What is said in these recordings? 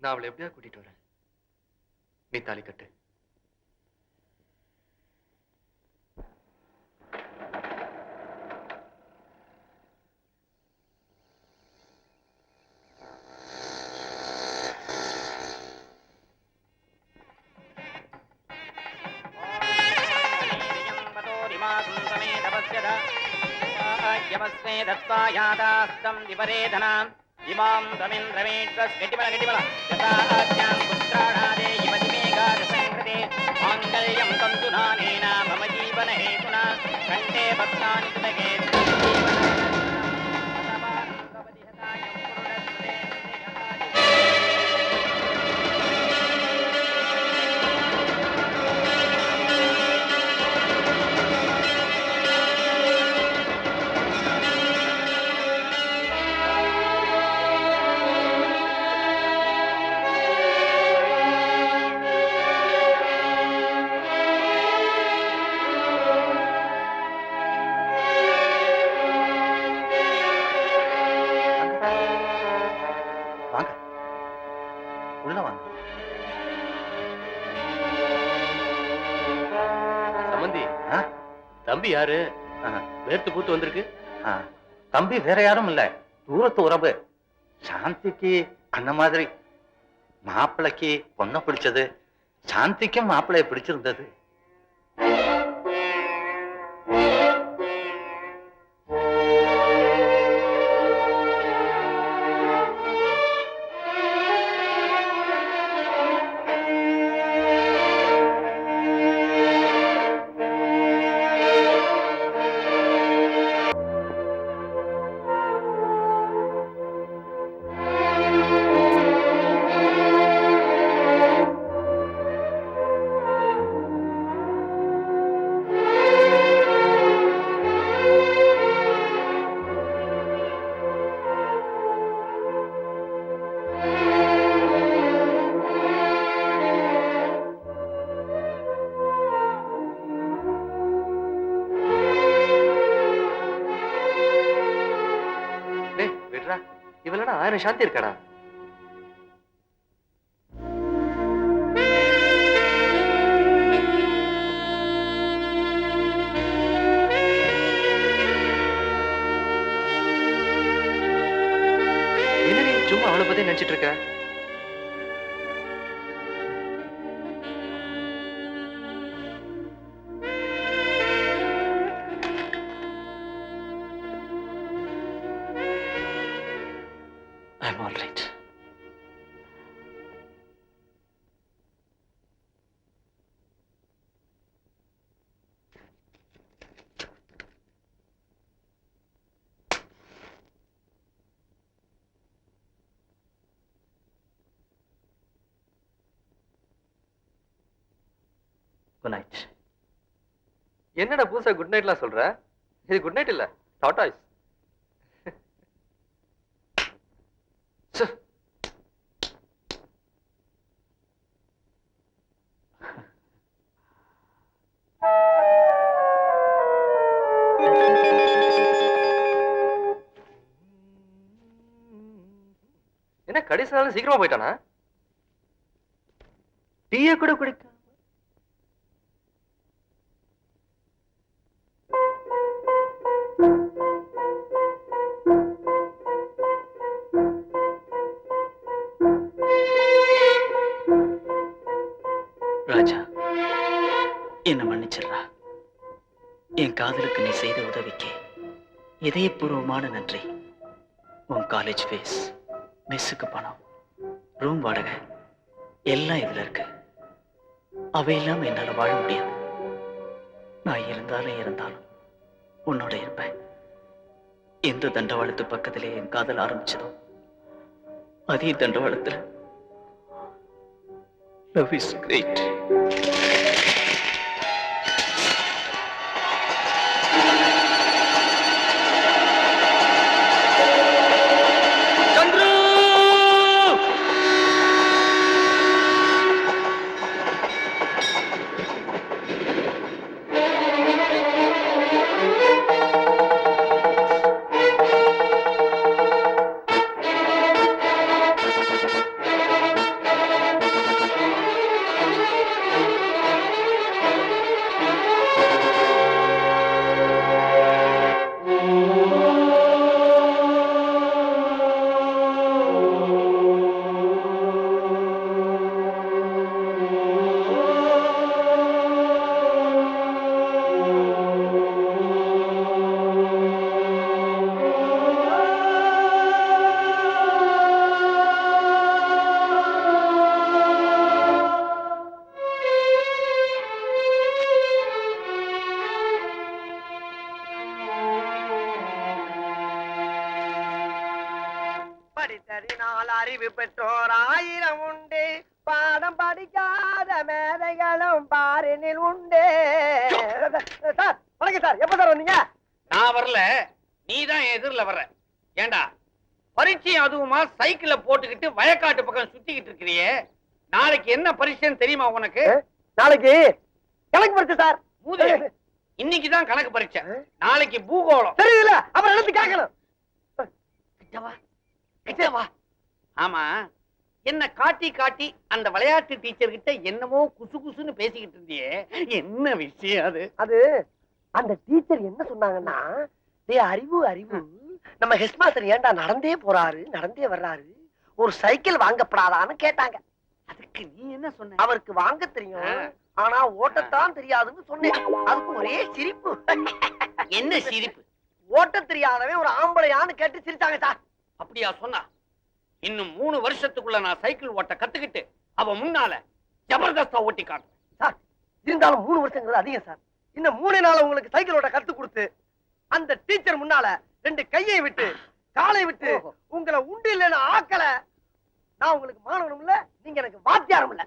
நான் அவளை எப்படியா கூட்டிட்டு வரேன். நீ தாலி கட்டு. यमस्मे दत्वा यादास्तं विपरेधनां इमां तमिन्द्रमेश्वस्कटिबल यथाज्ञां पुत्राणादे इमतिमेघादसंहृते माङ्गल्यं तन्तुनानेन मम जीवनहेतुना कण्ठे भक्तानि तुदगे தம்பி யாரு? வேர்த்து பூத்து வந்திருக்கு. தம்பி வேற யாரும் இல்ல, தூரத்து உறவு. சாந்திக்கு அந்த மாதிரி மாப்பிள்ளைக்கு பொண்ணை பிடிச்சது, சாந்திக்கும் மாப்பிள்ளைய பிடிச்சிருந்தது. இவளடா 1000 சாந்தி இருக்காடா. என்னடி சும்மா அவளை பத்தி நினைச்சிட்டு இருக்க? I'm all right. Good night. என்னடா புதுசா குட் நைட்லாம் சொல்ற? இது குட் நைட் இல்ல, டாடாய்ஸ். என்ன கடைசி நாள் சீக்கிரமா போயிட்டானா? டீயே கூட குடிக்க. ராஜா, என்ன மன்னிச்சிடுறா. என் காதலுக்கு நீ செய்த உதவிக்கு இதயபூர்வமான நன்றி. உன் காலேஜ் ஃபீஸ், மெஸ்ஸுக்கு பணம், ரூம் வாடகை எல்லாம் இதுல இருக்கு. அவையெல்லாம் என்னால வாழ முடியாது. நான் இருந்தாலும் உன்னோட இருப்பேன். எந்த தண்டவாளத்து பக்கத்திலே என் காதல் ஆரம்பிச்சதோ அதே தண்டவாளத்துல லவ் இஸ் கிரேட். ஆனால் அறிவு பெற்றோர் 1000 உண்டு, பாடம் படிக்காத மேதைகளும் பாரினில் உண்டு. சார் வணக்கம் சார், எப்ப சார் வந்தீங்க? நான் வரல, நீதான் எதிரில வர்ற. ஏண்டா பரீட்சை அதுவுமா சைக்கிள போட்டுக்கிட்டு வயக்காட்டு பக்கம் சுத்திக்கிட்டு இருக்கிறியே, நாளைக்கு என்ன பரீட்சைன்னு தெரியுமா உனக்கு? நாளைக்கு கணக்கு பரிசு சார். மூதே, இன்னைக்குதான் கணக்கு பரீட்சை, நாளைக்கு பூகோளம். தெரியல, அப்புறம் எடுத்து கேட்கணும். கிட்டவா. ஆமா, என்ன காட்டி காட்டி அந்த விளையாட்டு டீச்சர் கிட்ட என்னமோ குசு குசுன்னு பேசிக்கிட்டு இருந்தியே, என்ன விஷயம் அது? அது அந்த டீச்சர் என்ன சொன்னாங்கன்னா, அறிவு அறிவு, நம்ம ஹெட் மாஸ்டர் ஏன்டா நடந்தே போறாரு நடந்தே வர்றாரு, ஒரு சைக்கிள் வாங்கப்படாதான்னு கேட்டாங்க. அதுக்கு நீ என்ன சொன்ன? அவருக்கு வாங்க தெரியும், ஆனா ஓட்டத்தான் தெரியாதுன்னு சொன்னேன். அதுக்கு ஒரே சிரிப்பு. என்ன சிரிப்பு? ஓட்ட தெரியாதவன் ஒரு ஆம்பளையான்னு கேட்டு சிரிச்சாங்க சார். அப்படியா சொன்னா? இன்னும் 3 வருஷத்துக்குள்ள நான் சைக்கிள் ஓட்ட கத்துக்கிட்டு அவ முன்னால ஜபர்தஸ்தா ஓட்டி காட்டுறேன் சார். இருந்தாலும் 3 வருஷங்கிறது அதிகம் சார். இன்னும் 3 நாள் உங்களுக்கு சைக்கிள் ஓட்ட கத்து கொடுத்து அந்த டீச்சர் முன்னால 2 கையை விட்டு காலை விட்டு உங்களை உண்டு இல்லைன்னு ஆக்கல, நான் உங்களுக்கு மாணவனும் இல்ல, நீங்க எனக்கு வாத்தியாரும் இல்ல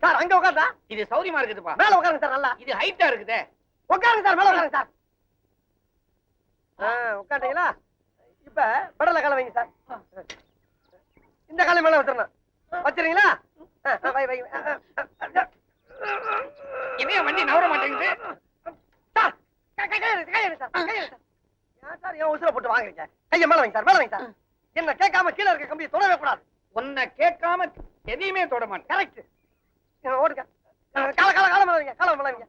சார். அங்க உட்கார்ந்தா இது சௌரியமா இருக்குதுப்பா. மேல உட்காருங்க சார். நல்லா இது ஹைட்டா இருக்குதே. உட்காருங்க சார், மேல உட்காருங்க சார். உட்காந்தீங்களா? இப்ப படல கால வைங்க சார். இந்த காலை மேல வச்சிடணும். வச்சிருங்களா? இனிய வண்டி நவர மாட்டேங்குது சார். கையை சார் ஏன் உசுர போட்டு வாங்குறீங்க? கையை மேல வைங்க சார், மேல வைங்க சார். என்ன கேட்காம கீழே இருக்க கம்பியை தொடவே கூடாது. உன்னை கேட்காம எதையுமே தொட மாட்டேன். கரெக்ட். ஓடுங்க. கால மேல வைங்க, கால மேல வைங்க.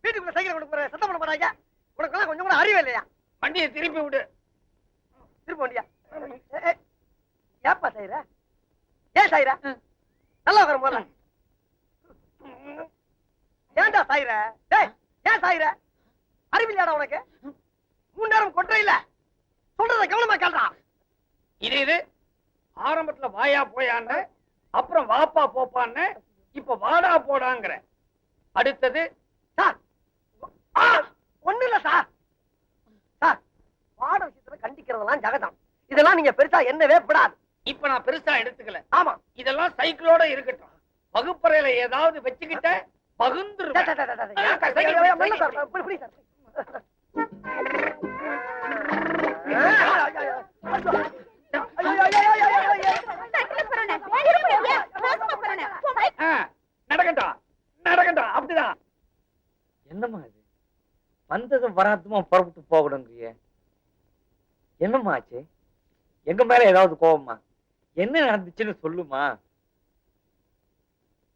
வீட்டுக்குள்ள சைக்கிள் கொண்டு போற சத்தம் பண்ண மாட்டாங்க. உனக்கு கொஞ்சம் கூட அறிவே இல்லையா? வண்டியை திருப்பி விடு. திருப்ப வண்டியா? ஏப்பா சாயிர? ஏன் சாயிர? நல்லா வர முதல்ல. ஏன்டா சாயிர? டேய், ஏன் சாயிர? அறிவில்லையாடா உனக்கு? 3 நேரம் கொட்டை இல்ல. சொல்றத கவனமா கேளுடா. இது ஆரம்பத்துல வாயா போயான்னு, அப்புறம் வாப்பா போப்பான்னு, இப்ப வாடா போடாங்கற. அடுத்தது சார். ஒண்ணு இல்ல சார். சார், பாட விஷயத்துல கண்டிக்கிறதெல்லாம் ஜகதம். இதெல்லாம் நீங்க பெருசா என்னவே படாது. இப்ப நான் பெருசா எடுத்துக்கல. ஆமா, இதெல்லாம் சைக்கிளோட இருக்கட்டும். வகுப்பறையில ஏதாவது வச்சுக்கிட்ட பகுந்துரு. நடக்கட்டா நடக்கட்டா. அப்படிதான். என்னம்மா இது? வந்ததும் வராதுமா புறப்பட்டு போகணுங்கிறிய? என்னம்மா ஆச்சு? எங்க மேல ஏதாவது கோவமா? என்ன நடந்துச்சுன்னு சொல்லுமா.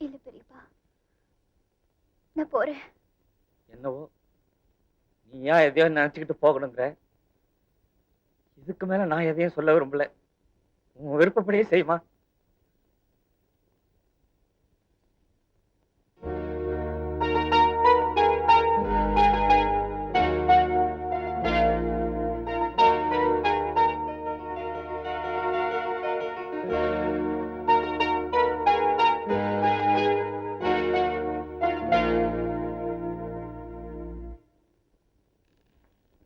இல்ல பெரியப்பா, நான் போறேன். என்னவோ நீ ஏன் எதையோ நினைச்சுக்கிட்டு போகணுங்கிற? இதுக்கு மேல நான் எதையும் சொல்ல விரும்பல. உன் விருப்பப்படியே செய்யுமா.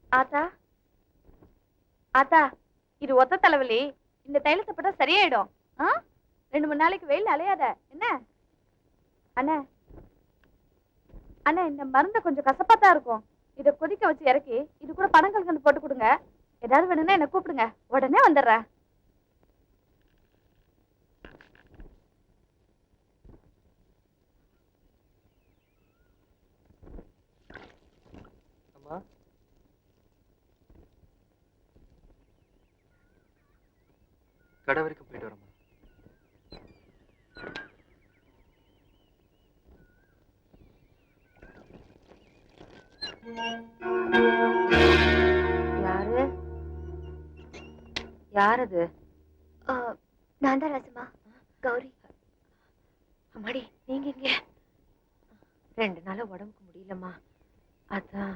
ஆத்தா, ஆத்தா, இது ஒத்த தலைவலி. இந்த தைலத்தை போட்டா சரியாயிடும். 2-3 நாளைக்கு வெயில் அலையாத என்ன? அண்ணா அண்ணா, இந்த மருந்தை கொஞ்சம் கசப்பாத்தான் இருக்கும். இதை கொதிக்க வச்சு இறக்கி இது கூட பனங்கல்கண்டு போட்டு கொடுங்க. ஏதாவது வேணும்னா என்ன கூப்பிடுங்க, உடனே வந்துடுறேன். அம்மா, கடை வரைக்கும் போயிட்டு வரமா. யாரு யாரது? நான் தான் ரசமா, கௌரி. அம்மாடி, நீங்க இங்க? 2 நாளா உடம்புக்கு முடியலம்மா, அதான்.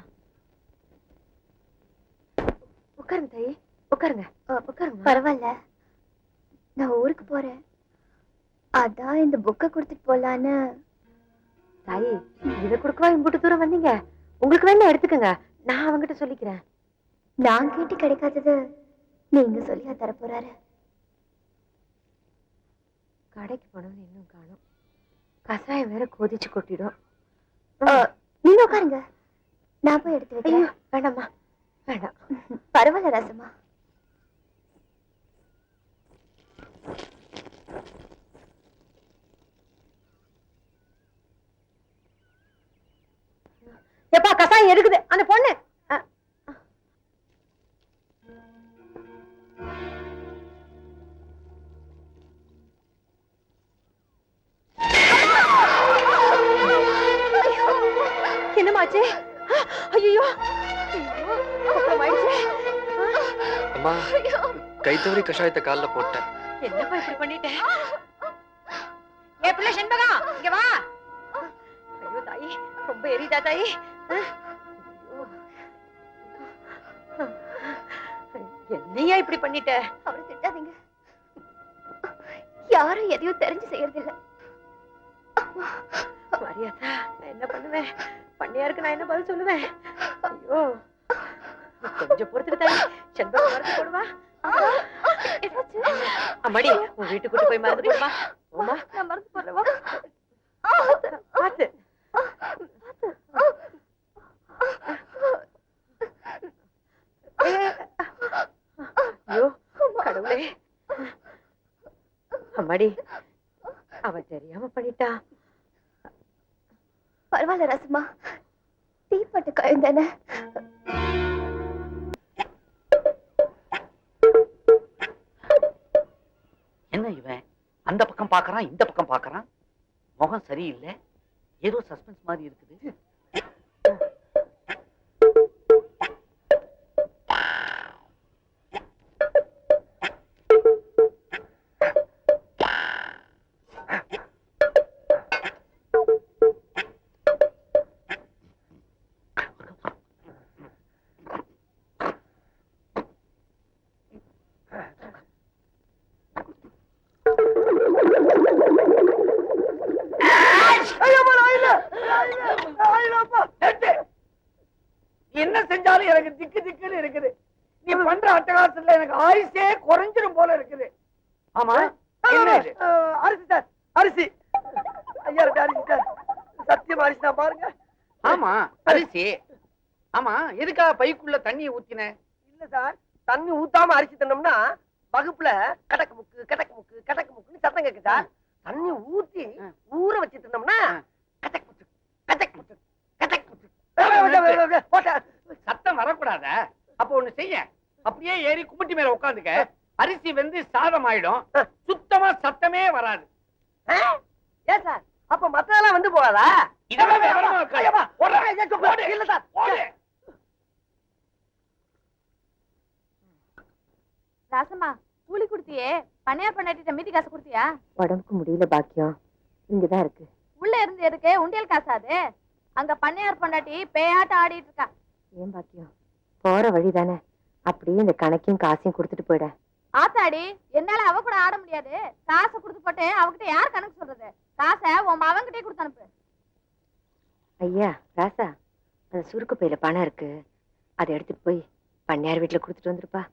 உட்காருங்க தாயி, உட்காருங்க. உட்காருங்க. பரவாயில்ல, நான் ஊருக்கு போறேன். அதான் இந்த புக்கை கொடுத்துட்டு போலான்னு. தாயி இதை கொடுக்கவா இம்புட்டு தூரம் வந்தீங்க? உங்களுக்கு வேணா எடுத்துக்கங்க, நான் அவங்கிட்ட சொல்லிக்கிறேன். நான் கேட்டு கிடைக்காதது நீங்க சொல்லியா தர போறாரு. கடைக்கு போனவன் இன்னும் காணும். கசாயம் வேற கொதிச்சு கொட்டிடும். நீங்க உட்காருங்க, நான் போய் எடுத்து வைக்கிறேன். வேண்டாம்மா வேண்டாம். பரவாயில்ல ராசம்மா. எப்பா கசாயம் எடுக்குது அந்த பொண்ணு. என்னமாச்சு? ஐயோ அம்மா, கைத்தவரி கஷாயத்தை கால்ல போட்டேன். என்னப்பா இப்படி பண்ணிட்டேன்? ஏ பிள்ளை செண்பகம், இங்க வா. ஐயோ தாயி, ரொம்ப எரியுதா தாயி? என்னையா இப்படி பண்ணிட்ட? அவரை திட்டாதீங்க, யாரும் எதையும் தெரிஞ்சு செய்யறதில்ல. மரியாதா, நான் என்ன பண்ணுவேன்? பண்ணியாருக்கு நான் என்ன பதில் சொல்லுவேன்? ஐயோ கொஞ்சம் பொறுத்துக்கு தாயி, செண்பகம் மருந்து போடுவா. அம்மாடி, உன் வீட்டுக்கு கூட்டு போய் மருந்து போடுமா. ஓமா, நான் மருந்து போடுறவா. பாத்து. ஐயோ கடவுளே, அம்மாடி அவ தெரியாம பண்ணிட்டா. பரவாயில்ல ராசம்மா, தீப்பட்டு காயம் தானே. என்ன இவன் அந்த பக்கம் பாக்குறான், இந்த பக்கம் பாக்குறான், முகம் சரியில்லை, ஏதோ சஸ்பென்ஸ் மாதிரி இருக்குது. என்ன செஞ்சாலும் எனக்கு திக்கு திக்குன்னு இருக்குது. நீ பண்ற அட்டகாசத்துல எனக்கு ஆயுசே குறைஞ்சிரும் போல இருக்குது. ஆமா, என்ன இது? அரிசி சார், அரிசி. ஐயா ரெண்டு அரிசி சார், சத்தியமா அரிசி தான் பாருங்க. ஆமா அரிசி. ஆமா, எதுக்காக பைக்குள்ள தண்ணியை ஊத்தின? இல்ல சார், தண்ணி ஊத்தாம அரிசி தின்னோம்னா வகுப்புல கடக்கு முக்கு கடக்கு முக்கு கடக்கு முக்குன்னு சத்தம் கேக்கு சார். தண்ணி ஊத்தி ஊற வச்சு தின்னோம்னா கடக்கு முக்கு கடக்கு முக்கு கடக்கு முக்கு சத்தம் வரக்கூடாத. அப்ப ஒண்ணு செய்ய, அப்படியே ஏறி கும்பிட்டு மேல உட்காந்துக்க. அரிசி வெந்து சாதம் ஆயிடும், சுத்தமா சத்தமே வராது. ஏன் சார், அப்ப மத்ததெல்லாம் வந்து போகாதா? இதெல்லாம் விவரமா இருக்கா? ஐயப்பா, ஓடு. இல்ல சார், ஓடு. ராசம்மா, கூலி கொடுத்தியே, பண்ணையார் பண்ணாட்டிட்ட மீதி காசு கொடுத்தியா? உடம்புக்கு முடியல பாக்கியம், இங்கதான் இருக்கு. உள்ள இருந்து எதுக்கு உண்டியல் காசாது? அங்க பண்ணையார் பொண்டாட்டி பேயாட்ட ஆடிட்டு இருக்கா. ஏன் பாக்கியம், போற வழிதானே, அப்படியே இந்த கணக்கையும் காசையும் கொடுத்துட்டு போயிட. ஆத்தாடி, என்னால அவ கூட ஆட முடியாது. காசை கொடுத்து போட்டு அவகிட்ட யார் கணக்கு சொல்றது? காசை உன் அவங்கிட்டே கொடுத்து அனுப்பு. ஐயா ராசா, அந்த சுருக்கு பையில பணம் இருக்கு, அதை எடுத்துட்டு போய் பண்ணையார் வீட்டுல கொடுத்துட்டு வந்துருப்பா.